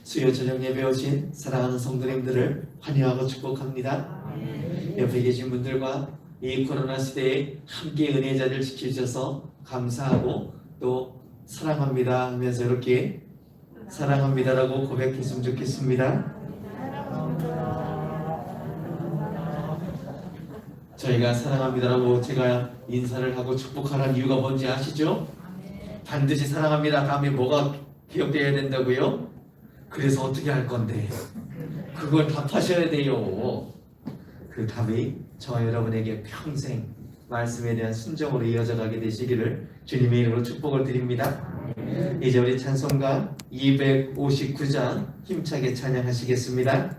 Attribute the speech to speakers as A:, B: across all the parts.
A: 수요 저녁 예배 오신 사랑하는 성도님들을 환영하고 축복합니다. 옆에 계신 분들과 이 코로나 시대에 함께 은혜 자리를 지켜주셔서 감사하고 또 사랑합니다 하면서 이렇게 사랑합니다라고 고백했으면 좋겠습니다. 저희가 사랑합니다라고 제가 인사를 하고 축복하라는 이유가 뭔지 아시죠? 반드시 사랑합니다 다음에 뭐가 기억되어야 된다고요? 그래서 어떻게 할 건데? 그걸 답하셔야 돼요. 그 답이 저와 여러분에게 평생 말씀에 대한 순종으로 이어져 가게 되시기를 주님의 이름으로 축복을 드립니다. 이제 우리 찬송가 259장 힘차게 찬양하시겠습니다.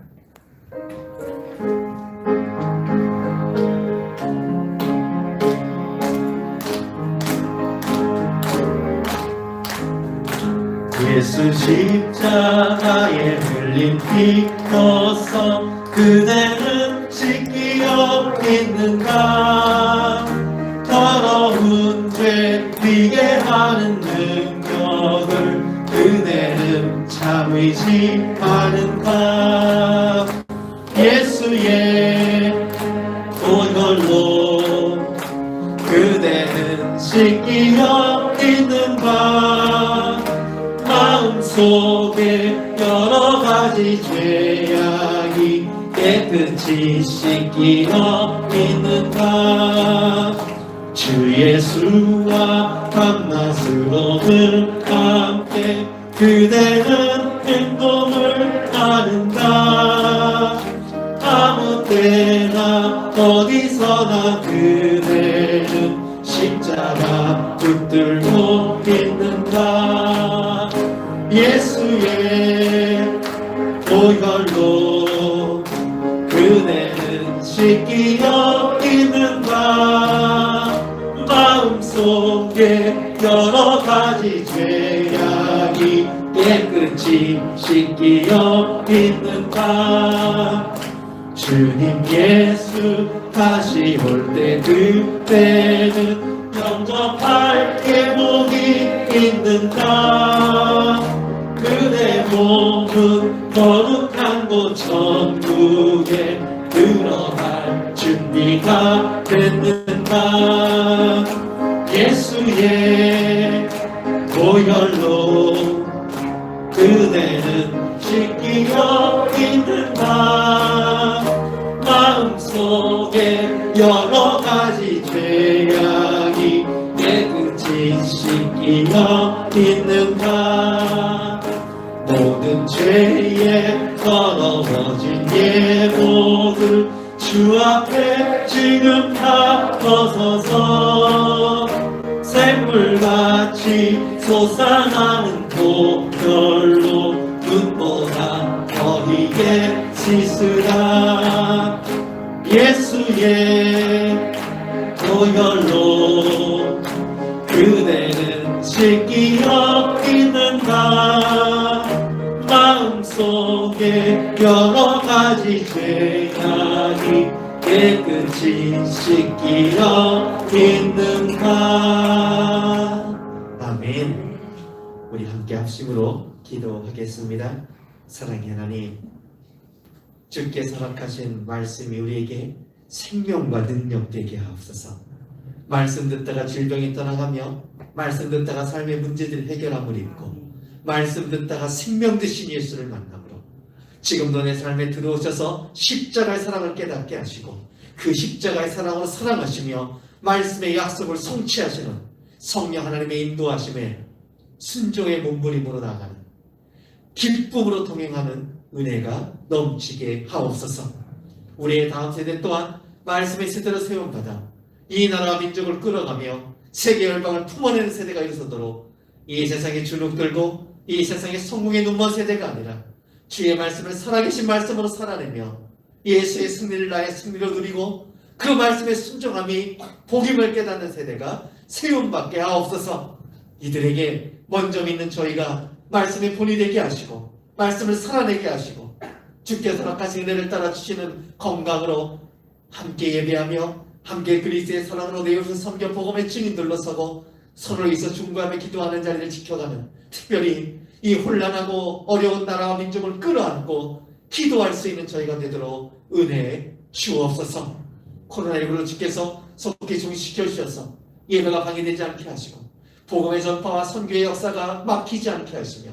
A: 예수 십자가에 흘린 피 떠서 그대는 씻기어 있는가? 더러운 죄 비게 하는 능력을 그대는 참 의지하는가? 예수의 보혈로 그대는 씻기어 있는가? 마음속에 여러 가지 죄악이 깨끗이 씻기어 있는가? 주 예수와 밤낮으로는 함께 그대는 행동을 하는가? 아무 때나 어디서나 그대는 십자가 붙들고 있는가? 예수의 보혈로 그대는 씻기어 있는가? 마음속에 여러 가지 죄악이 깨끗이 씻기어 있는가? 주님 예수 다시 올 때 그때는 영접할 계복이 있는가? 그대 몸은 거룩한 곳 천국에 들어갈 준비가 됐는가? 예수의 보혈로 그대는 씻기어 있는가? 마음속에 여러 가지 죄악이 깨끗이 씻기어 있는가? 모든 죄에 더러워진 예복을 주 앞에 지금 다 벗어서 샘물같이 솟아나는 보혈로 눈보다 더 희게 씻으라. 예수의 보혈로 그대는 씻기어 있는가? 마음속에 여러 가지 죄악이 깨끗이 씻기어 있는가? 아멘. 우리 함께 합심으로 기도하겠습니다. 사랑의 하나님, 주께 허락하신 말씀이 우리에게 생명과 능력 되게 하옵소서. 말씀 듣다가 질병이 떠나가며 말씀 듣다가 삶의 문제들 해결함을 입고 말씀 듣다가 생명 되신 예수를 만남으로 지금도 내 삶에 들어오셔서 십자가의 사랑을 깨닫게 하시고 그 십자가의 사랑으로 사랑하시며 말씀의 약속을 성취하시는 성령 하나님의 인도하심에 순종의 몸부림으로 나아가는 기쁨으로 동행하는 은혜가 넘치게 하옵소서. 우리의 다음 세대 또한 말씀의 세대로 세움받아 이 나라와 민족을 끌어가며 세계 열방을 품어내는 세대가 이루어지도록 이 세상에 주눅 들고 이 세상에 성공의 눈먼 세대가 아니라 주의 말씀을 살아계신 말씀으로 살아내며 예수의 승리를 나의 승리로 누리고 그 말씀의 순종함이 복임을 깨닫는 세대가 세움받게 하옵소서. 이들에게 먼저 믿는 저희가 말씀의 본이 되게 하시고 말씀을 살아내게 하시고 주께서 허락하신 은혜를 따라 주시는 건강으로 함께 예배하며 함께 그리스도의 사랑으로 내 이웃을 섬겨 복음의 증인들로 서고 서로 있어 중보하며 기도하는 자리를 지켜가는 특별히 이 혼란하고 어려운 나라와 민족을 끌어안고 기도할 수 있는 저희가 되도록 은혜 주옵소서. 코로나19로 주께서 속히 중지시켜 주셔서 예배가 방해되지 않게 하시고 복음의 전파와 선교의 역사가 막히지 않게 하시며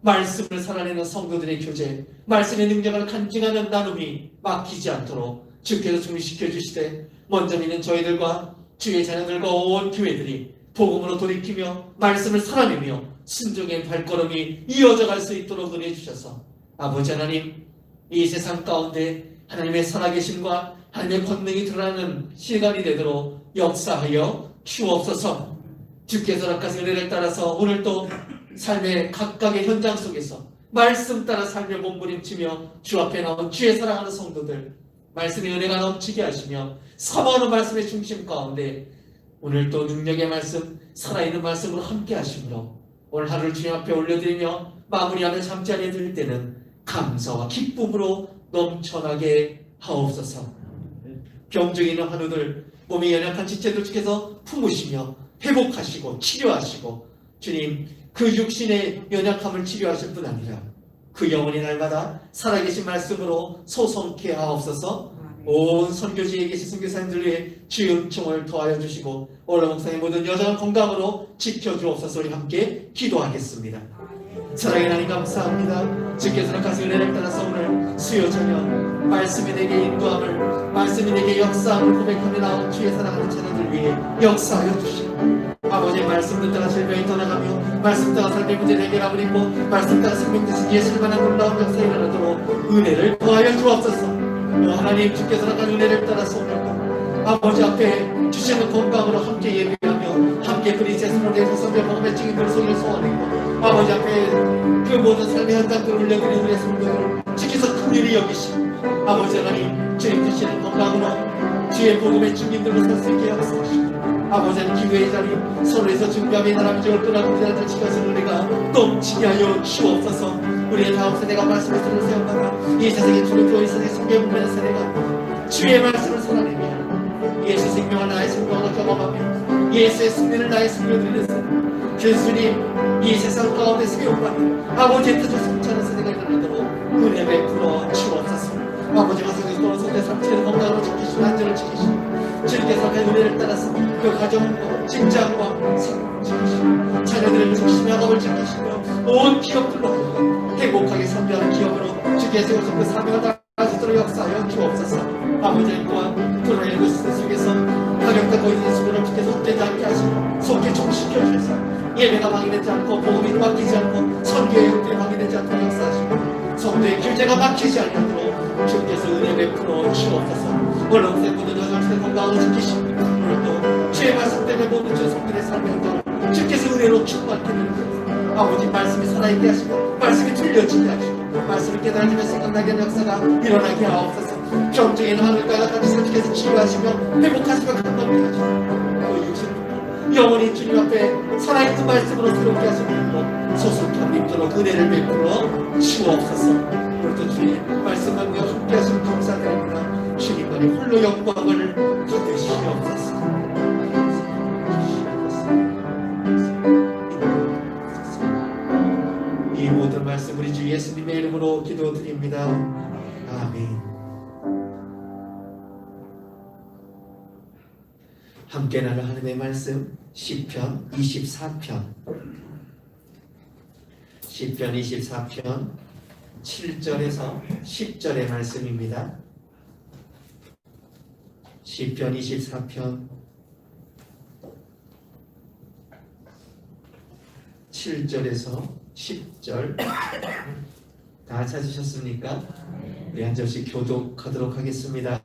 A: 말씀을 살아내는 성도들의 교제, 말씀의 능력을 간증하는 나눔이 막히지 않도록 주께서 중지시켜 주시되 먼저 믿는 저희들과 주의 자녀들과 온 교회들이 복음으로 돌이키며 말씀을 살아내며 순종의 발걸음이 이어져 갈 수 있도록 은혜 주셔서 아버지 하나님, 이 세상 가운데 하나님의 살아계심과 하나님의 권능이 드러나는 시간이 되도록 역사하여 주옵소서. 주께서 허락하신 은혜를 따라서 오늘도 삶의 각각의 현장 속에서 말씀 따라 삶을 몸부림치며 주 앞에 나온 주의 사랑하는 성도들, 말씀의 은혜가 넘치게 하시며 사모하는 말씀의 중심 가운데 오늘도 능력의 말씀, 살아있는 말씀으로 함께 하시므로 오늘 하루를 주님 앞에 올려드리며 마무리하며 잠자리에 들 때는 감사와 기쁨으로 넘쳐나게 하옵소서. 병중에 있는 환우들, 몸이 연약한 지체들 주께서 품으시며 회복하시고 치료하시고 주님, 그 육신의 연약함을 치료하실 뿐 아니라 그 영혼이 날마다 살아계신 말씀으로 소성케 하옵소서. 온 선교지에 계신 선교사님들 위해 주의 은총을 더하여 주시고 오늘 목사의 모든 여정을 건강으로 지켜주옵소서. 우리 함께 기도하겠습니다. 사랑의 하나님 감사합니다. 주께서 허락하신 은혜를 따라서 오늘 수요 저녁 말씀이 내게 인도함을, 말씀이 내게 역사함을 고백하며 나온 주의 사랑하는 자녀들 위해 역사하여 주시고 아버지의 말씀 듣다가 질병이 떠나가며 말씀 따라 삶의 문제를 해결하고 있고 말씀 따라 생명 되신 예수를 만난 놀라운 역사에 일어나도록 은혜를 더하여 주옵소서. 하나님, 주께서 허락한 은혜를 따라서 오늘도 아버지 앞에 주시는 건강으로 함께 예배하며 함께 그리스도의 손으로 대해서 선교 복음의 증인들 속에 소환했고 아버지 앞에 그 모든 삶의 현장들을 올려드리는 우리의 성도들 주께서 큰일을 여기시고 아버지 하나님, 주님 주시는 건강으로 주의 복음의 증인들로 설 수 있게 역사하시고 아버지 하나님, 기도의 자리 서로에서 준비하며 나라 민족을 떠나고 기다렸던 시간을 은혜가 넘치게 하여 주옵소서. 우리의 다음 세대가 말씀을 들을 세운다가 이 세상의 주를 주어 이 세상의 성경을 보는 세대가 주의 말씀을 살아내며 예수 생명을 나의 생명으로 경험하며 예수의 승리를 나의 승리로 드리는 세대, 주님 이 세상 가운데 세워받는 아버지의 뜻을 성취하는 세대가 일어나도록 은혜 베풀어 주옵소서. 아버지가 성경으로 성대 삼치는 건강으로 지키시고 안전을 지키시고 주님께서 그 은혜를 따라서 그 가정과 직장과 삶을 지키시고 자녀들을 지키시며 학업을 지키시며 온 기업들로 하여금 행복하게 섬기하는 기업으로 주께서 세우신 그 사명을 다하시도록 역사하여 주옵소서. 아버지 또한 코로나19 시대 속에서 가격대 거짓의 수고를 주께서 헛되지 않게 하시고 속히 종식시켜 주셔서 예배가 방해되지 않고 복음이 막히지 않고 선교의 형태가 방해되지 않도록 역사하시고 성도의 교제가 막히지 않도록 주께서 은혜 베풀어 주옵소서. 오늘 모든 여정을 건강으로 지키시고 오늘도 주의 말씀 때문에 모든 저 성들의 삶의 현장을 주께서 은혜로 충만케 해주셔서 아버지 말씀이 살아있게 하시고 말씀이 들려지게 하시고 말씀을 깨달으며 생각나게 하는 역사가 일어나게 하옵소서. 병중에 있는 하늘과 같은 주께서 치유하시며 회복하시며 감동케 하시고 그 육신을 영원히 주님 앞에 살아있는 말씀으로 새롭게 하시고 소속함 입도록 은혜를 베풀어 주옵소서. 오늘도 주님 말씀과 함께 하시면 감사드립니다. 주님만이 홀로 영광을 받으시옵소서. 이 모든 말씀 우리 주 예수님의 이름으로 기도드립니다. 아멘. 함께 나눌 하나님의 말씀 시편 24편 7절에서 10절의 말씀입니다. 시편 24편 7절에서 10절 다 찾으셨습니까? 우리 한 절씩 교독하도록 하겠습니다.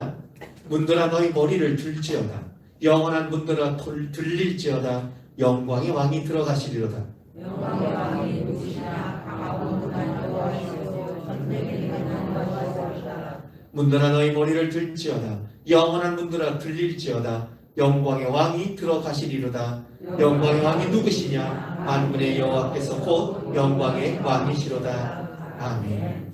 A: 문들아 너희 머리를 들지어다. 영원한 문들아 들릴지어다. 영광의 왕이 들어가시리로다.
B: 영광의 왕이 누구시냐? 강하고 능한 여호와시오. 전쟁에 능한 여호와시오시다.
A: 문들아 너희 머리를 들지어다. 영원한 문들아 들릴지어다. 영광의 왕이 들어가시리로다. 영광의 왕이 누구시냐? 만군의 여호와께서 곧 영광의 왕이시로다. 아멘.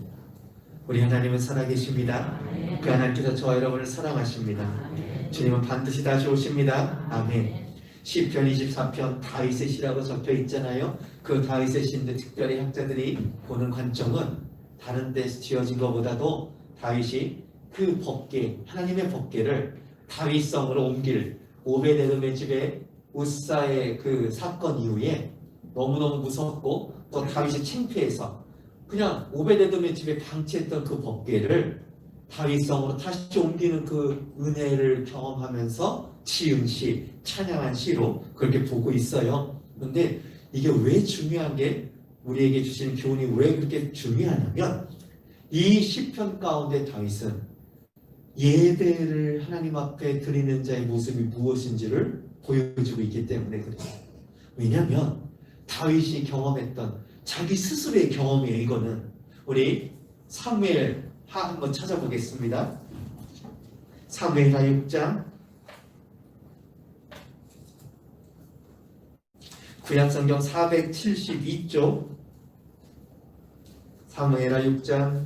A: 우리 하나님은 살아계십니다. 그 하나님께서 저와 여러분을 사랑하십니다. 주님은 반드시 다시 오십니다. 아멘. 시편 24편 다윗의 시라고 적혀 있잖아요. 그 다윗의 시인데 특별히 학자들이 보는 관점은 다른 데서 지어진 것보다도 다윗이 그 법궤, 하나님의 법궤를 다윗성으로 옮길 오베데돔의 집에 우사의 그 사건 이후에 너무너무 무섭고 또 다윗이 창피해서 그냥 오베데돔의 집에 방치했던 그 법궤를 다윗성으로 다시 옮기는 그 은혜를 경험하면서 지은 시, 찬양한 시로 그렇게 보고 있어요. 그런데 이게 왜 중요한 게 우리에게 주시는 교훈이 왜 그렇게 중요하냐면 이 시편 가운데 다윗은 예배를 하나님 앞에 드리는 자의 모습이 무엇인지를 보여주고 있기 때문에 그래요. 왜냐하면 다윗이 경험했던 자기 스스로의 경험이에요. 이거는 우리 사무엘하 한번 찾아보겠습니다. 사무엘하 6장 구약성경 472쪽 사무엘하 6장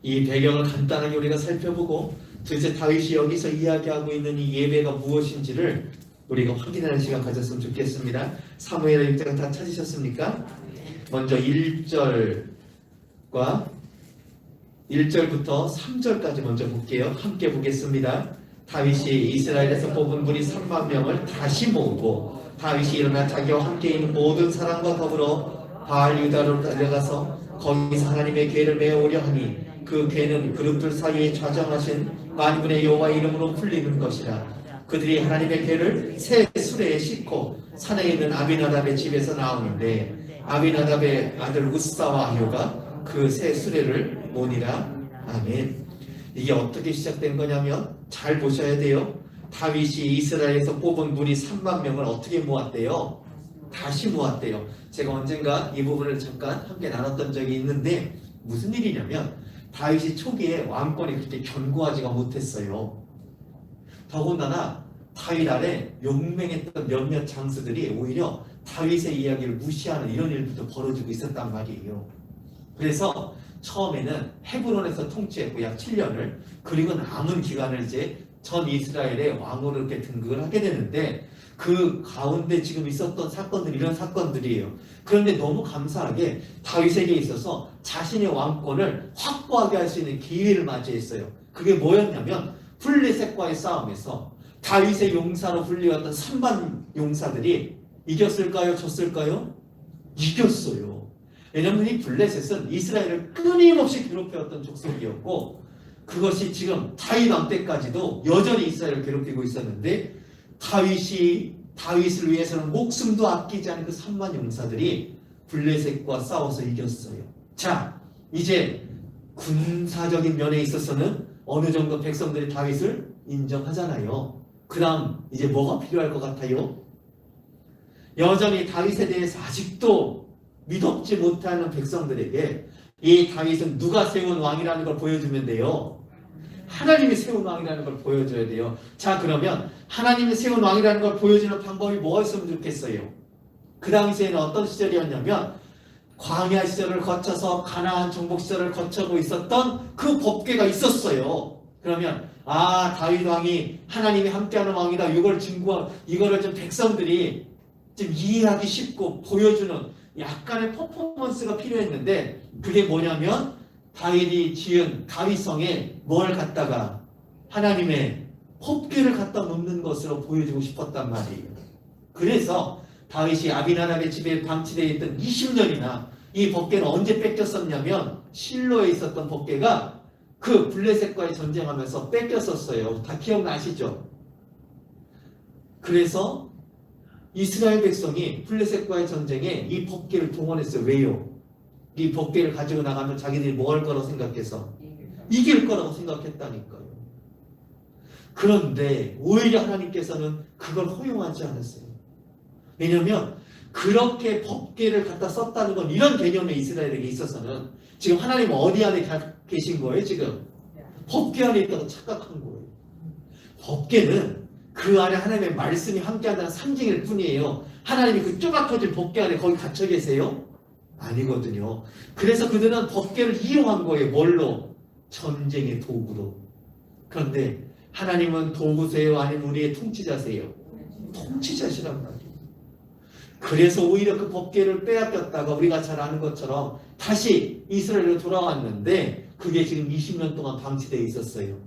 A: 이 배경을 간단하게 우리가 살펴보고 도대체 다윗이 여기서 이야기하고 있는 이 예배가 무엇인지를 우리가 확인하는 시간 가졌으면 좋겠습니다. 사무엘하 6장 다 찾으셨습니까? 먼저 1절과 1절부터 3절까지 먼저 볼게요. 함께 보겠습니다. 다윗이 이스라엘에서 뽑은 무리 3만 명을 다시 모으고 다윗이 일어나 자기와 함께 있는 모든 사람과 더불어 바알 유다로 달려가서 거기서 하나님의 궤를 메어오려 하니 그 궤는 그룹들 사이에 좌정하신 만군의 여호와 이름으로 풀리는 것이라. 그들이 하나님의 궤를 새 수레에 싣고 산에 있는 아비나답의 집에서 나오는데 아비나답의 아들 우사와 아효가 그 새 수레를 모니라. 아멘. 이게 어떻게 시작된 거냐면 잘 보셔야 돼요. 다윗이 이스라엘에서 뽑은 무리 3만 명을 어떻게 모았대요? 다시 모았대요. 제가 언젠가 이 부분을 잠깐 함께 나눴던 적이 있는데 무슨 일이냐면 다윗이 초기에 왕권이 그렇게 견고하지가 못했어요. 더군다나 다윗 아래 용맹했던 몇몇 장수들이 오히려 다윗의 이야기를 무시하는 이런 일부터 벌어지고 있었단 말이에요. 그래서 처음에는 헤브론에서 통치했고 약 7년을 그리고 남은 기간을 이제 전 이스라엘의 왕으로 이렇게 등극을 하게 되는데 그 가운데 지금 있었던 사건들이 이런 사건들이에요. 그런데 너무 감사하게 다윗에게 있어서 자신의 왕권을 확보하게 할 수 있는 기회를 맞이했어요. 그게 뭐였냐면 블레셋과의 싸움에서 다윗의 용사로 불리웠던 3만 용사들이 이겼을까요? 졌을까요? 이겼어요. 왜냐하면 이 블레셋은 이스라엘을 끊임없이 괴롭혀왔던 족속이었고 그것이 지금 다윗 왕 때까지도 여전히 이스라엘을 괴롭히고 있었는데 다윗을 위해서는 목숨도 아끼지 않은 그 3만 용사들이 블레셋과 싸워서 이겼어요. 자, 이제 군사적인 면에 있어서는 어느 정도 백성들이 다윗을 인정하잖아요. 그 다음 이제 뭐가 필요할 것 같아요? 여전히 다윗에 대해서 아직도 믿었지 못하는 백성들에게 이 다윗은 누가 세운 왕이라는 걸 보여주면 돼요. 하나님이 세운 왕이라는 걸 보여줘야 돼요. 자, 그러면 하나님이 세운 왕이라는 걸 보여주는 방법이 뭐였으면 좋겠어요? 그 당시에는 어떤 시절이었냐면 광야 시절을 거쳐서 가나안 정복 시절을 거쳐고 있었던 그 법궤가 있었어요. 그러면 다윗 왕이 하나님이 함께하는 왕이다. 이거를 좀 백성들이 좀 이해하기 쉽고 보여주는 약간의 퍼포먼스가 필요했는데 그게 뭐냐면 다윗이 지은 다윗성에 뭘 갖다가 하나님의 법궤를 갖다 놓는 것으로 보여주고 싶었단 말이에요. 그래서 다윗이 아비나답의 집에 방치되어 있던 20년이나 이 법궤는 언제 뺏겼었냐면 실로에 있었던 법궤가 그 블레셋과의 전쟁하면서 뺏겼었어요. 다 기억나시죠? 그래서 이스라엘 백성이 블레셋과의 전쟁에 이 법궤를 동원했어요. 왜요? 이 법궤를 가지고 나가면 자기들이 뭐 할 거라고 생각해서 이길 거라고 생각했다니까요. 그런데 오히려 하나님께서는 그걸 허용하지 않았어요. 왜냐하면 그렇게 법궤를 갖다 썼다는 건 이런 개념의 이스라엘에게 있어서는 지금 하나님은 어디 안에 계신 거예요? 지금 법궤 안에 있다고 착각한 거예요. 법궤는 그 안에 하나님의 말씀이 함께한다는 상징일 뿐이에요. 하나님이 그 쪼각터진 법궤 안에 거기 갇혀 계세요? 아니거든요. 그래서 그들은 법궤를 이용한 거예요. 뭘로? 전쟁의 도구로. 그런데 하나님은 도구세요? 아니면 우리의 통치자세요? 통치자시란 말이에요. 그래서 오히려 그 법궤를 빼앗겼다가 우리가 잘 아는 것처럼 다시 이스라엘로 돌아왔는데 그게 지금 20년 동안 방치되어 있었어요.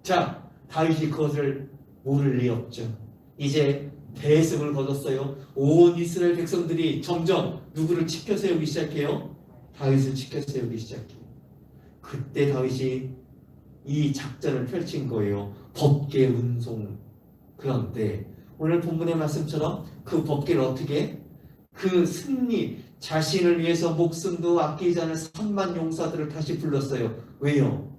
A: 자, 다윗이 그것을 모를 리 없죠. 이제 대승을 거뒀어요. 온 이스라엘 백성들이 점점 누구를 지켜 세우기 시작해요? 다윗을 지켜 세우기 시작해요. 그때 다윗이 이 작전을 펼친 거예요. 법궤 운송. 그런데 오늘 본문의 말씀처럼 그 법궤를 어떻게? 그 승리, 자신을 위해서 목숨도 아끼지 않은 3만 용사들을 다시 불렀어요. 왜요?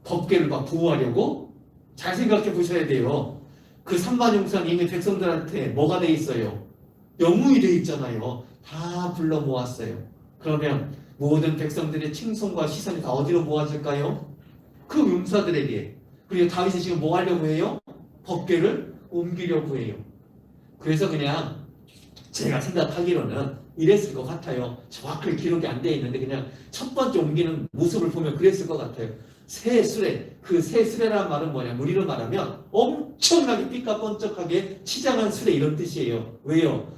A: 법궤를 막 보호하려고? 잘 생각해 보셔야 돼요. 그 3만 용사는 이미 백성들한테 뭐가 돼 있어요? 영웅이 돼 있잖아요. 다 불러 모았어요. 그러면 모든 백성들의 칭송과 시선이 다 어디로 모아질까요? 그 용사들에게. 그리고 다윗이 지금 뭐 하려고 해요? 법궤를 옮기려고 해요. 그래서 그냥 제가 생각하기로는 이랬을 것 같아요. 정확하게 기록이 안 돼 있는데 그냥 첫 번째 옮기는 모습을 보면 그랬을 것 같아요. 새 수레, 그 새 수레라는 말은 뭐냐면 우리로 말하면 엄청나게 삐까뻔쩍하게 치장한 수레 이런 뜻이에요. 왜요?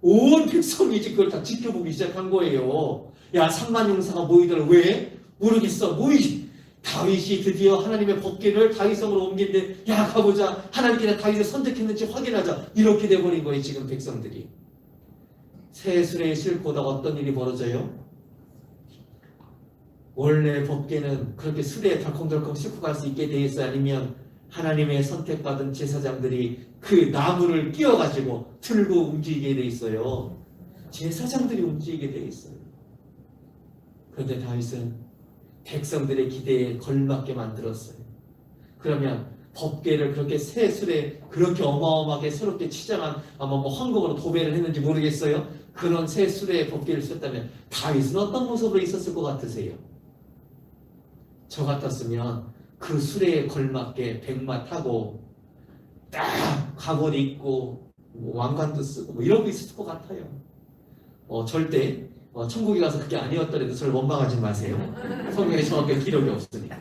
A: 온 백성이 이제 그걸 다 지켜보기 시작한 거예요. 야, 3만 용사가 모이더라. 왜? 모르겠어. 다윗이 드디어 하나님의 법궤를 다윗성으로 옮긴데 야, 가보자. 하나님께서 다윗을 선택했는지 확인하자. 이렇게 돼버린 거예요. 지금 백성들이. 새 수레에 싣고 오다가 어떤 일이 벌어져요? 원래 법궤는 그렇게 수레에 덜컹덜컹 싣고 갈 수 있게 돼 있어요? 아니면 하나님의 선택받은 제사장들이 그 나무를 끼워가지고 들고 움직이게 돼 있어요? 제사장들이 움직이게 돼 있어요. 그런데 다윗은 백성들의 기대에 걸맞게 만들었어요. 그러면 법궤를 그렇게 새 수레 그렇게 어마어마하게 새롭게 치장한 아마 뭐 황금으로 도배를 했는지 모르겠어요. 그런 새 수레에 법궤를 썼다면 다윗은 어떤 모습으로 있었을 것 같으세요? 저 같았으면 그 수레에 걸맞게 백마 타고 딱 갑옷 입고 뭐 왕관도 쓰고 뭐 이러고 있을 것 같아요. 절대 천국에 가서 그게 아니었더라도 저를 원망하지 마세요. 성경에 정확하게 기록이 없으니까.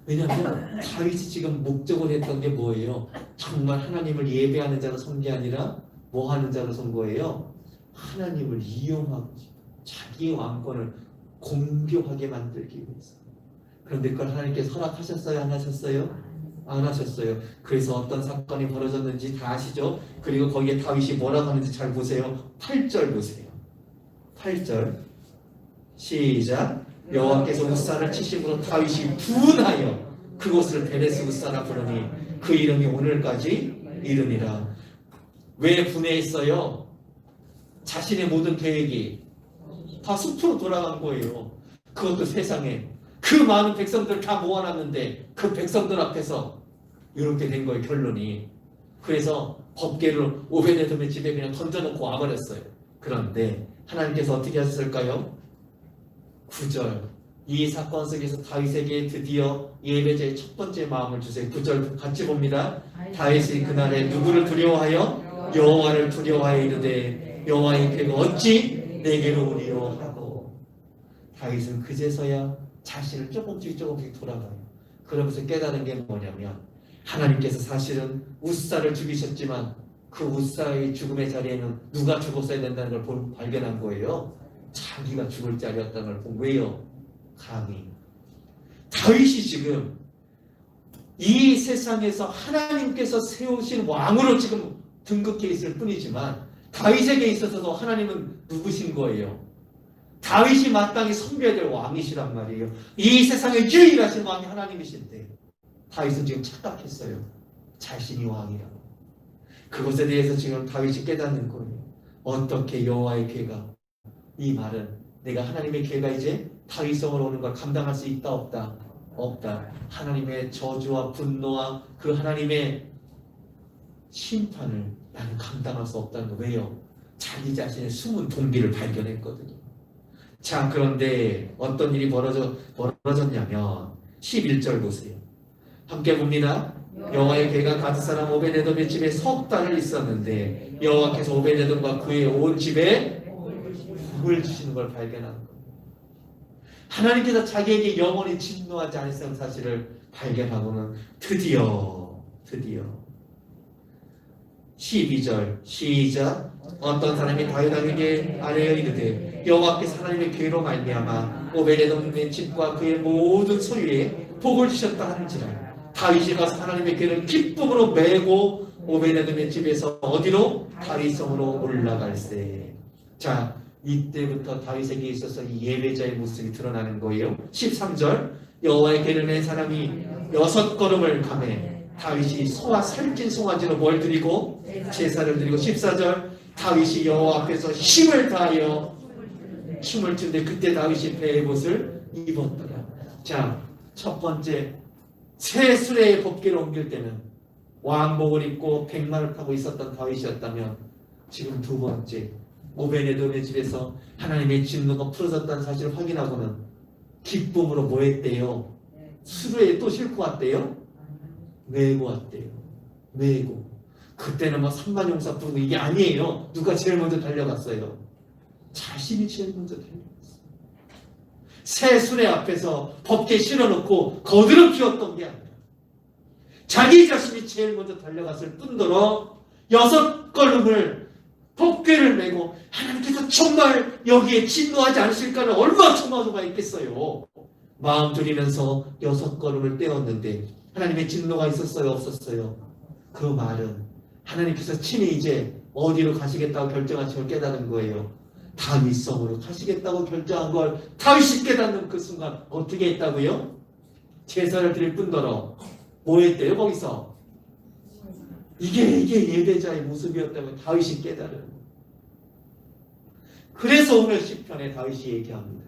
A: 왜냐하면 다윗이 지금 목적을 했던 게 뭐예요? 정말 하나님을 예배하는 자로 선 게 아니라 뭐 하는 자로 선 거예요? 하나님을 이용하고 자기 왕권을 공교하게 만들기 위해서. 그런데 그걸 하나님께서 허락하셨어요? 안 하셨어요? 안 하셨어요. 그래서 어떤 사건이 벌어졌는지 다 아시죠? 그리고 거기에 다윗이 뭐라고 하는지 잘 보세요. 8절 보세요. 8절 시작. 여호와께서 웃산을 치심으로 다윗이 분하여 그곳을 베레스 웃사라 부르니 그 이름이 오늘까지 이르니라. 왜 분해했어요? 자신의 모든 계획이 다 숲으로 돌아간 거예요. 그것도 세상에 그 많은 백성들 다 모아놨는데 그 백성들 앞에서 이렇게 된 거예요. 결론이. 그래서 법궤를 오베데돔의 집에 그냥 던져놓고 와버렸어요. 그런데 하나님께서 어떻게 하셨을까요? 9절 이 사건 속에서 다윗에게 드디어 예배자의 첫 번째 마음을 주세요. 9절 같이 봅니다. 다윗이 그날에 누구를 두려워하여? 여호와를 두려워하여 이르되 여호와의 궤가 어찌 내게로 오리요 하고 다윗은 그제서야 자신을 조금씩 돌아가요. 그러면서 깨달은 게 뭐냐면 하나님께서 사실은 웃사를 죽이셨지만 그 웃사의 죽음의 자리에는 누가 죽었어야 된다는 걸 발견한 거예요. 자기가 죽을 자리였다는 걸 본 거예요. 감히 다윗이 지금 이 세상에서 하나님께서 세우신 왕으로 지금 등극해 있을 뿐이지만 다윗에게 있어서도 하나님은 누구신 거예요? 다윗이 마땅히 섬겨야 될 왕이시란 말이에요. 이 세상에 유일하신 왕이 하나님이신데 다윗은 지금 착각했어요. 자신이 왕이라고. 그것에 대해서 지금 다윗이 깨닫는 거예요. 어떻게 여호와의 궤가, 이 말은 내가 하나님의 궤가 이제 다윗성으로 오는 걸 감당할 수 있다 없다? 없다. 하나님의 저주와 분노와 그 하나님의 심판을 나는 감당할 수 없다는 거. 왜요? 자기 자신의 숨은 동기를 발견했거든요. 자, 그런데 어떤 일이 벌어졌냐면 11절 보세요. 함께 봅니다. 여호와의 궤가 가드 사람 오베데돔의 집에 석 달을 있었는데 여호와께서 오베데돔과 그의 온 집에 복을 주시는 걸 발견하는 거예요. 하나님께서 자기에게 영원히 진노하지 않으시는 사실을 발견하고는 드디어 12절 시작. 어떤 사람이 다윗에게 아뢰어 이르되 여호와께서 하나님의 괴로 말미암아 오베데돔의 집과 그의 모든 소유에 복을 주셨다 한지라. 다윗이 가서 하나님의 괴를 기쁨으로 메고 오베데돔의 집에서 어디로? 다윗성으로 올라갈세. 자, 이때부터 다윗에게 있어서 이 예배자의 모습이 드러나는 거예요. 13절 여호와의 괴를 낸 사람이 6걸음을 가매 다윗이 소와 살찐 송아지로 뭘 드리고? 제사를 드리고. 14절 다윗이 여호와 앞에서 힘을 다하여 춤을 추는데 그때 다윗이 배의 옷을 입었더라. 자, 첫 번째 새 수레의 법궤를 옮길 때는 왕복을 입고 백마를 타고 있었던 다윗이었다면 지금 두 번째 오베데돔의 집에서 하나님의 진노가 풀어졌다는 사실을 확인하고는 기쁨으로 뭐 했대요? 수레에 또 싣고 왔대요? 메고 왔대요. 메고. 그때는 뭐 삼만용사 부르고 이게 아니에요. 누가 제일 먼저 달려갔어요? 자신이 제일 먼저 달려갔어요. 새 수레 앞에서 법궤 실어놓고 거드름 피웠던 게 아니라 자기 자신이 제일 먼저 달려갔을 뿐더러 6걸음을 법궤를 메고 하나님께서 정말 여기에 진노하지 않으실까는 얼마나 초마도가 있겠어요. 마음 졸이면서 6걸음을 떼었는데 하나님의 진노가 있었어요? 없었어요? 그 말은 하나님께서 친히 이제 어디로 가시겠다고 결정하신 걸 깨달은 거예요. 다윗성으로 가시겠다고 결정한 걸 다윗이 깨닫는 그 순간 어떻게 했다고요? 제사를 드릴 뿐더러 뭐 했대요 거기서? 이게 예배자의 모습이었다고 다윗이 깨달은 거예요. 그래서 오늘 시편에 다윗이 얘기합니다.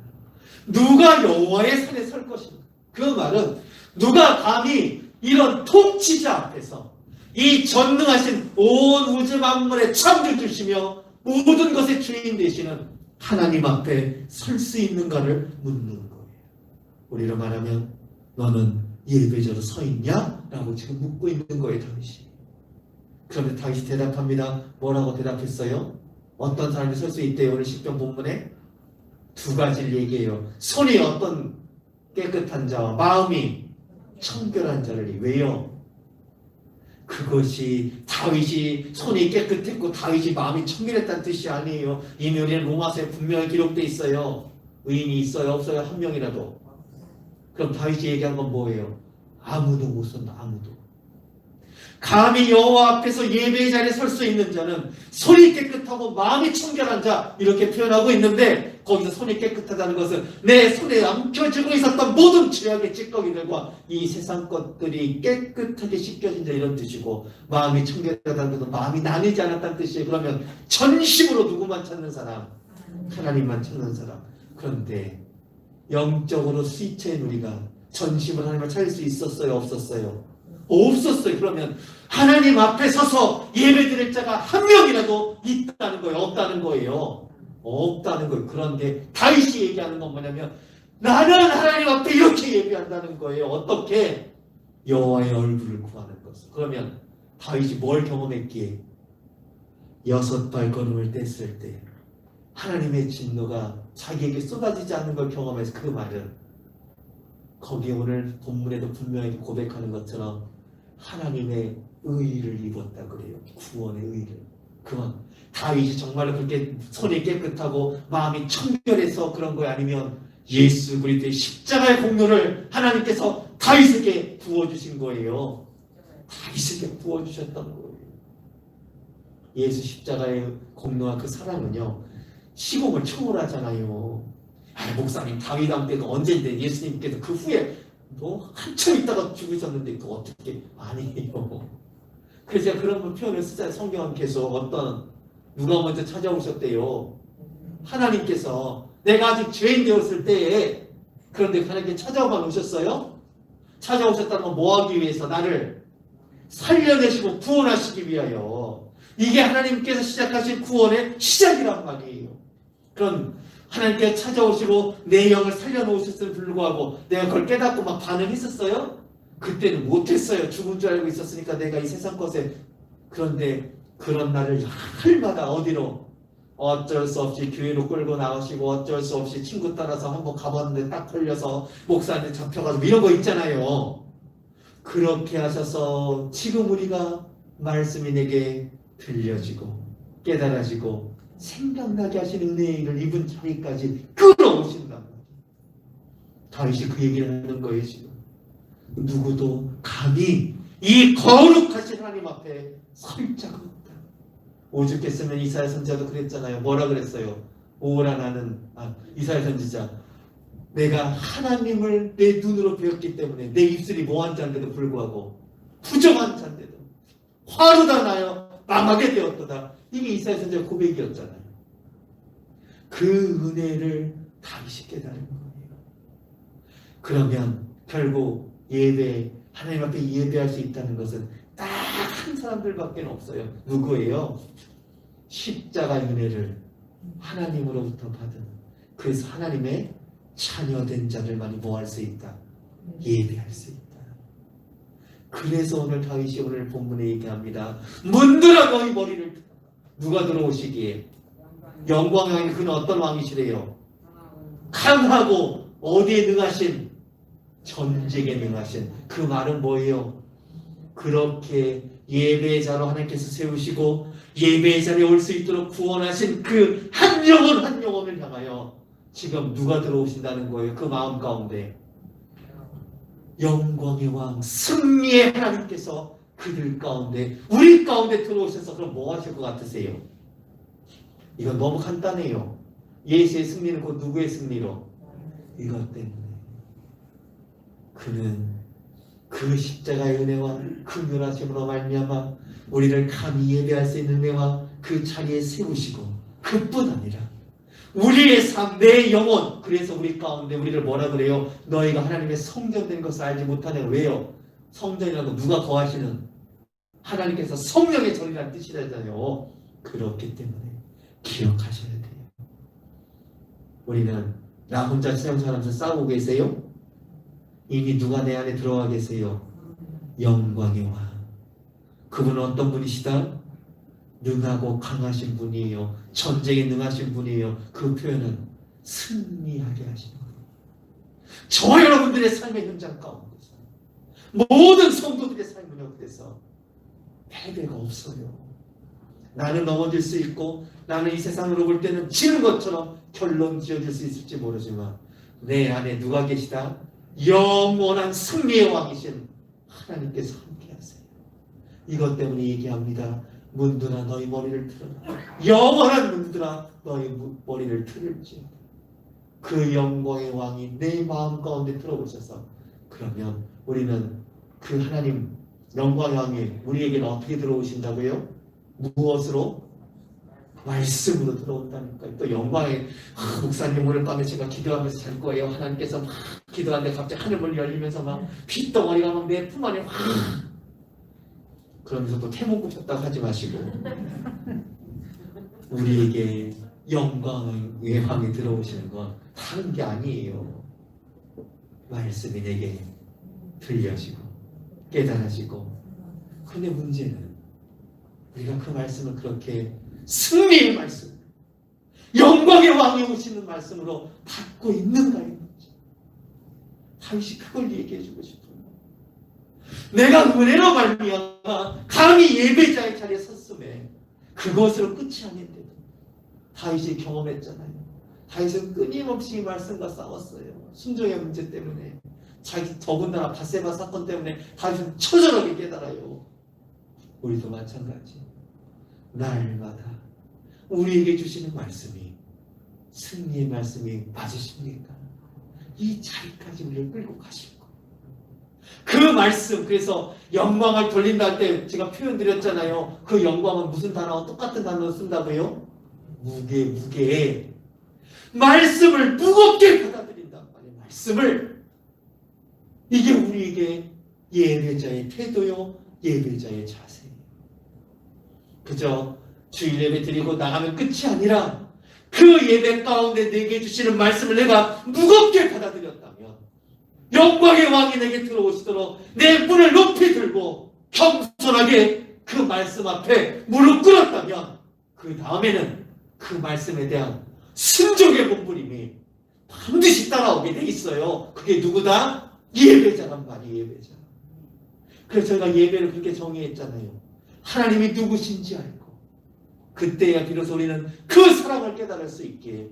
A: 누가 여호와의 산에 설 것인가? 그 말은 누가 감히 이런 통치자 앞에서 이 전능하신 온 우주 만물의 창조주시며 모든 것의 주인 되시는 하나님 앞에 설 수 있는가를 묻는 거예요. 우리로 말하면 너는 예배자로 서 있냐? 라고 지금 묻고 있는 거예요 다윗이. 그런데 다윗이 대답합니다. 뭐라고 대답했어요? 어떤 사람이 설 수 있대요? 오늘 시편 본문에 두 가지를 얘기해요. 손이 어떤 깨끗한 자와 마음이 청결한 자를. 왜요? 그것이 다윗이 손이 깨끗했고 다윗이 마음이 청결했다는 뜻이 아니에요. 이미 우리는 로마서에 분명히 기록되어 있어요. 의인이 있어요? 없어요? 한 명이라도. 그럼 다윗이 얘기한 건 뭐예요? 아무도 못 선다. 아무도. 감히 여호와 앞에서 예배의 자리에 설 수 있는 자는 손이 깨끗하고 마음이 청결한 자 이렇게 표현하고 있는데 거기서 손이 깨끗하다는 것은 내 손에 엉켜지고 있었던 모든 죄악의 찌꺼기들과 이 세상 것들이 깨끗하게 씻겨진 자 이런 뜻이고 마음이 청결하다는 것은 마음이 나뉘지 않았다는 뜻이에요. 그러면 전심으로 누구만 찾는 사람? 하나님만 찾는 사람. 그런데 영적으로 스위치인 우리가 전심으로 하나님을 찾을 수 있었어요? 없었어요? 없었어요. 그러면 하나님 앞에 서서 예배드릴 자가 한 명이라도 있다는 거예요? 없다는 거예요? 없다는 거예요. 그런데 다윗이 얘기하는 건 뭐냐면 나는 하나님 앞에 이렇게 예배한다는 거예요. 어떻게? 여호와의 얼굴을 구하는 것을. 그러면 다윗이 뭘 경험했기에? 6발걸음을 뗐을 때 하나님의 진노가 자기에게 쏟아지지 않는 걸 경험해서 그 말은 거기에 오늘 본문에도 분명히 고백하는 것처럼 하나님의 의의를 입었다 그래요. 구원의 의의를. 그건 다윗이 정말로 그렇게 손이 깨끗하고 마음이 청결해서 그런 거예요? 아니면 예수 그리스도의 십자가의 공로를 하나님께서 다윗에게 부어주신 거예요? 다윗에게 부어주셨던 거예요. 예수 십자가의 공로와 그 사랑은요 시공을 초월하잖아요. 목사님 다윗 왕때가 언제인데 예수님께서 그 후에 뭐 한참 있다가 죽으셨는데 그거 어떻게 아니에요. 그래서 제가 그런 표현을 쓰잖아요. 성경은 계속 어떤 누가 먼저 찾아오셨대요. 하나님께서 내가 아직 죄인 되었을 때에 그런데 하나님께 찾아오만 오셨어요. 찾아오셨다는 건 뭐 하기 위해서? 나를 살려내시고 구원하시기 위하여. 이게 하나님께서 시작하신 구원의 시작이란 말이에요. 그런 하나님께 찾아오시고 내 영을 살려놓으셨음에 불구하고 내가 그걸 깨닫고 막 반응했었어요? 그때는 못했어요. 죽은 줄 알고 있었으니까 내가 이 세상 것에. 그런데 그런 날을 날마다 어디로 어쩔 수 없이 교회로 끌고 나오시고 어쩔 수 없이 친구 따라서 한번 가봤는데 딱 걸려서 목사한테 잡혀가지고 이런 거 있잖아요. 그렇게 하셔서 지금 우리가 말씀이 내게 들려지고 깨달아지고 생각나게 하신 은혜를 입은 자리까지 끌어오신다고. 다윗이 그 얘기를 하는 거예요. 지금 누구도 감히 이 거룩하신 하나님 앞에 설 자가 없다. 오죽했으면 이사야 선지자도 그랬잖아요. 뭐라 그랬어요? 오라 나는 이사야 선지자, 내가 하나님을 내 눈으로 배웠기 때문에 내 입술이 모한 자인데도 불구하고 부정한 자인데도 화로 다 나여 망하게 되었도다. 이게 이사야 선지자 고백이었잖아요. 그 은혜를 다윗이 깨달은 거예요. 그러면 결국 예배, 하나님 앞에 예배할 수 있다는 것은 딱 한 사람들밖에 없어요. 누구예요? 십자가의 은혜를 하나님으로부터 받은, 그래서 하나님의 자녀된 자들만이 뭐 할 수 있다? 예배할 수 있다. 그래서 오늘 다윗이 오늘 본문에 얘기합니다. 문들어 너희 머리를 들어. 누가 들어오시기에? 영광의 왕이, 그는 어떤 왕이시래요? 강하고 어디에 능하신? 전쟁에 능하신. 그 말은 뭐예요? 그렇게 예배자로 하나님께서 세우시고 예배의 자리에 올 수 있도록 구원하신 그 한 영혼 한 영혼을 향하여 지금 누가 들어오신다는 거예요? 그 마음 가운데 영광의 왕 승리의 하나님께서 그들 가운데, 우리 가운데 들어오셔서 그럼 뭐 하실 것 같으세요? 이건 너무 간단해요. 예수의 승리는 곧 누구의 승리로? 이것 때문에 그는 그 십자가의 은혜와 긍휼하심으로 말미암아 우리를 감히 예배할 수 있는 은혜와 그 자리에 세우시고, 그뿐 아니라 우리의 삶, 내 영혼, 그래서 우리 가운데 우리를 뭐라 그래요? 너희가 하나님의 성전된 것을 알지 못하냐. 왜요? 성전이라고 누가 거하시는? 하나님께서 성령의 전이라는 뜻이라잖아요. 그렇기 때문에 기억하셔야 돼요. 우리는 나 혼자 신앙생활하면서 싸우고 계세요? 이미 누가 내 안에 들어와 계세요? 영광의 왕. 그분은 어떤 분이시다? 능하고 강하신 분이에요. 전쟁에 능하신 분이에요. 그 표현은 승리하게 하시는 거예요. 저와 여러분들의 삶의 현장 가운데서, 모든 성도들의 삶의 현장에서 패배가 없어요. 나는 넘어질 수 있고 나는 이 세상으로 볼 때는 지는 것처럼 결론 지어질 수 있을지 모르지만 내 안에 누가 계시다? 영원한 승리의 왕이신 하나님께서 함께 하세요. 이것 때문에 얘기합니다. 문들아 너희 머리를 틀어라. 영원한 문들아 너희 머리를 틀을지어다. 그 영광의 왕이 내 마음 가운데 들어오셔서, 그러면 우리는 그 하나님 영광의 왕이 우리에게는 어떻게 들어오신다고요? 무엇으로? 말씀으로 들어온다니까요. 또 영광의 목사님 오늘 밤에 제가 기도하면서 잘 거예요. 하나님께서 막 기도하는데 갑자기 하늘문이 열리면서 막 핏덩어리가 막 내 품 안에 확, 그러면서 또 태몽 굽혔다고 하지 마시고 우리에게 영광의 왕이 들어오시는 건 다른 게 아니에요. 말씀이 내게 들려지고 깨달아지고. 그런데 문제는 우리가 그 말씀을 그렇게 승리의 말씀, 영광의 왕이 오시는 말씀으로 받고 있는가의 문제. 다윗이 그걸 얘기해주고 싶어요. 내가 은혜로 말미암아 감히 예배자의 자리에 섰음에 그것으로 끝이 아닌데도 다윗이 경험했잖아요. 다윗은 끊임없이 이 말씀과 싸웠어요. 순종의 문제 때문에, 자기 더군다나 밧세바 사건 때문에 다윗은 처절하게 깨달아요. 우리도 마찬가지. 날마다 우리에게 주시는 말씀이 승리의 말씀이 맞으십니까? 이 자리까지 우리를 끌고 가실 거예요. 그 말씀, 그래서 영광을 돌린다 할 때 제가 표현 드렸잖아요. 그 영광은 무슨 단어와 똑같은 단어를 쓴다고요? 무게. 말씀을 무겁게 받아들인단 말이에요. 말씀을. 이게 우리에게 예배자의 태도요, 예배자의 자세예요. 그저 주일 예배 드리고 나가면 끝이 아니라 그 예배 가운데 내게 주시는 말씀을 내가 무겁게 받아들였다면, 영광의 왕이 내게 들어오시도록 내 문을 높이 들고 겸손하게 그 말씀 앞에 무릎 꿇었다면, 그 다음에는 그 말씀에 대한 순종의 몸부림이 반드시 따라오게 돼 있어요. 그게 누구다? 예배자란 말이에요. 예배자. 그래서 저희가 예배를 그렇게 정의했잖아요. 하나님이 누구신지 알고 그때야 비로소 우리는 그 사랑을 깨달을 수 있게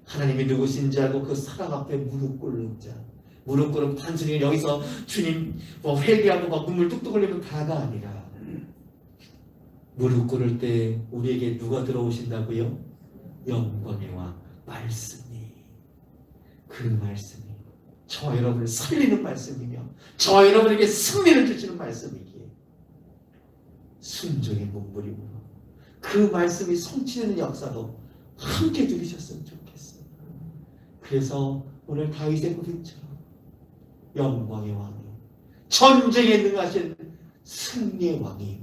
A: 하나님이 누구신지 알고 그 사랑 앞에 무릎 꿇는 자. 무릎 꿇으면 단순히 여기서 주님 회개하고 막 눈물 뚝뚝 흘리면 다가 아니라 무릎 꿇을 때 우리에게 누가 들어오신다고요? 영광의 왕 말씀이. 그 말씀이 저와 여러분을 살리는 말씀이며 저와 여러분에게 승리를 주시는 말씀이기에 순종의 몸부림으로 그 말씀이 성취되는 역사도 함께 누리셨으면 좋겠어요. 그래서 오늘 다윗의 고백처럼 영광의 왕이 전쟁에 능하신 승리의 왕이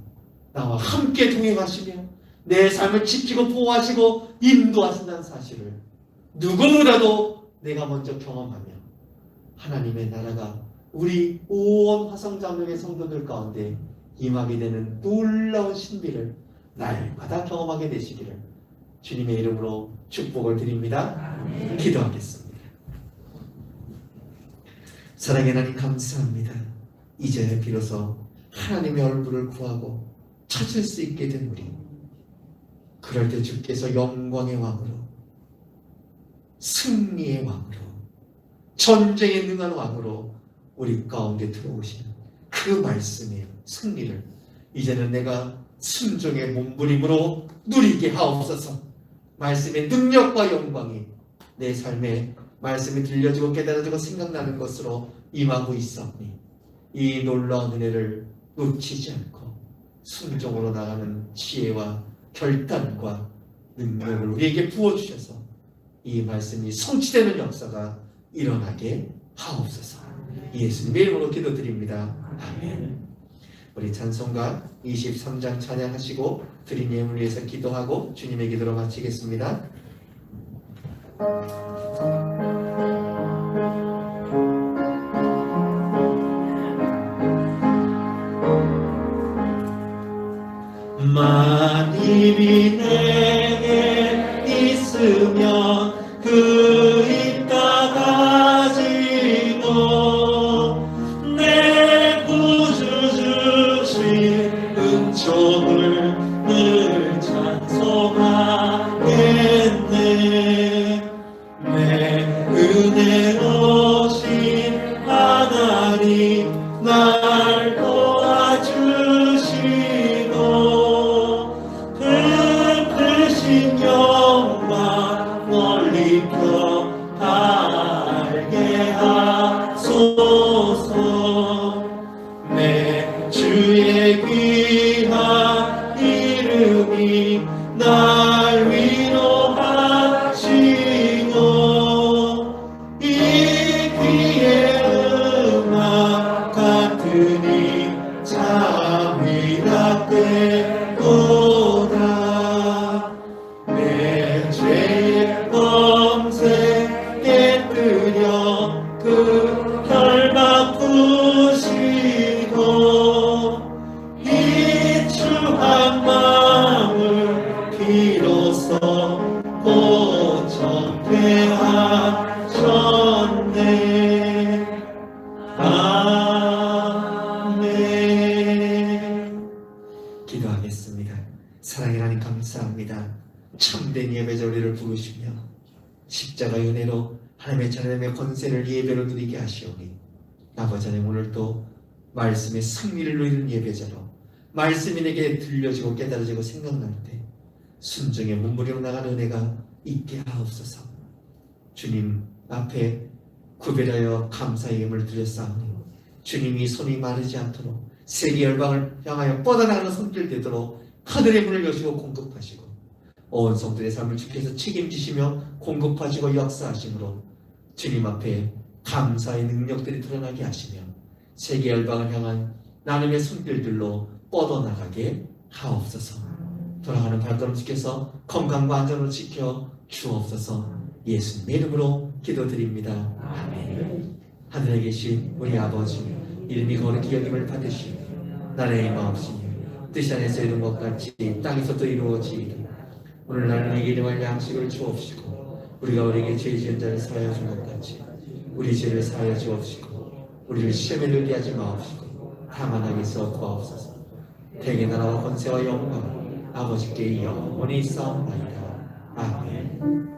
A: 나와 함께 동행하시며 내 삶을 지키고 보호하시고 인도하신다는 사실을 누구보다도 내가 먼저 경험하며 하나님의 나라가 우리 온 화성장로의 성도들 가운데 임하게 되는 놀라운 신비를 날마다 경험하게 되시기를 주님의 이름으로 축복을 드립니다. 기도하겠습니다. 사랑의 하나님 감사합니다. 이제 비로소 하나님의 얼굴을 구하고 찾을 수 있게 된 우리, 그럴 때 주께서 영광의 왕으로 승리의 왕으로 전쟁에 능한 왕으로 우리 가운데 들어오시는 그 말씀의 승리를 이제는 내가 순종의 몸부림으로 누리게 하옵소서. 말씀의 능력과 영광이 내 삶에 말씀이 들려지고 깨달아지고 생각나는 것으로 임하고 있사오니 이 놀라운 은혜를 놓치지 않고 순종으로 나가는 지혜와 결단과 능력을 우리에게 부어주셔서 이 말씀이 성취되는 역사가 일어나게 하옵소서. 예수님의 이름으로 기도드립니다. 아멘. 우리 찬송가 23장 찬양하시고 드린 예물을 위해서 기도하고 주님의 기도로 마치겠습니다. 만입이 내게 있으면 그 있다 가지고 내 구주 주신 은총을 늘 찬송하겠네. 내 은혜로신 하나님 날 도와주시고 그 크신 영광 멀리 펴알게 하소서. 내 주의 귀한 이름이 날 위로하시고 이 귀의 음악 같으니 참 위락되도다. 내 죄의 검색 깨뜨려 그 결박 부시고 이 추한 마음을 비로소 고쳐게 하셨네. 아멘. 기도하겠습니다. 사랑의 하나님 감사합니다. 참된 예배자 우리를 부르시며 십자가의 은혜로 하나님의 자녀의 권세를 예배로 누리게 하시오니 아버지 하나님 오늘도 말씀의 승리를 누리는 예배자로 말씀이 내게 들려지고 깨달아지고 생각날 때 순종의 몸부림으로 나가는 은혜가 있게 하옵소서. 주님 앞에 구별하여 감사의 예물을 드렸사오니 주님이 손이 마르지 않도록 세계 열방을 향하여 뻗어나가는 손길 되도록 하늘의 문을 여시고 공급하시고 온 성도의 삶을 주께서 책임지시며 공급하시고 역사하심으로 주님 앞에 감사의 능력들이 드러나게 하시며 세계 열방을 향한 나눔의 손길들로 뻗어나가게 하옵소서. 돌아가는 발걸음 지켜서 건강과 안전을 지켜 주옵소서. 예수님의 이름으로 기도드립니다. 아멘. 하늘에 계신 우리 아버지 이름이 거룩히 여김을 받으시고 나라의 임하옵시며 뜻이 안에서 이룬 것 같이 땅에서도 이루어지이다. 오늘날 우리에게 일용할 양식을 주옵시고 우리가 우리에게 죄 지은 자를 사하여 준 것 같이 우리 죄를 사하여 주옵시고 우리를 시험에 들게 하지 마옵시고 다만 악에서 구하옵소서. 대개 나라와 권세와 영광 아버지께 영원히 있사옵나이다. 아멘.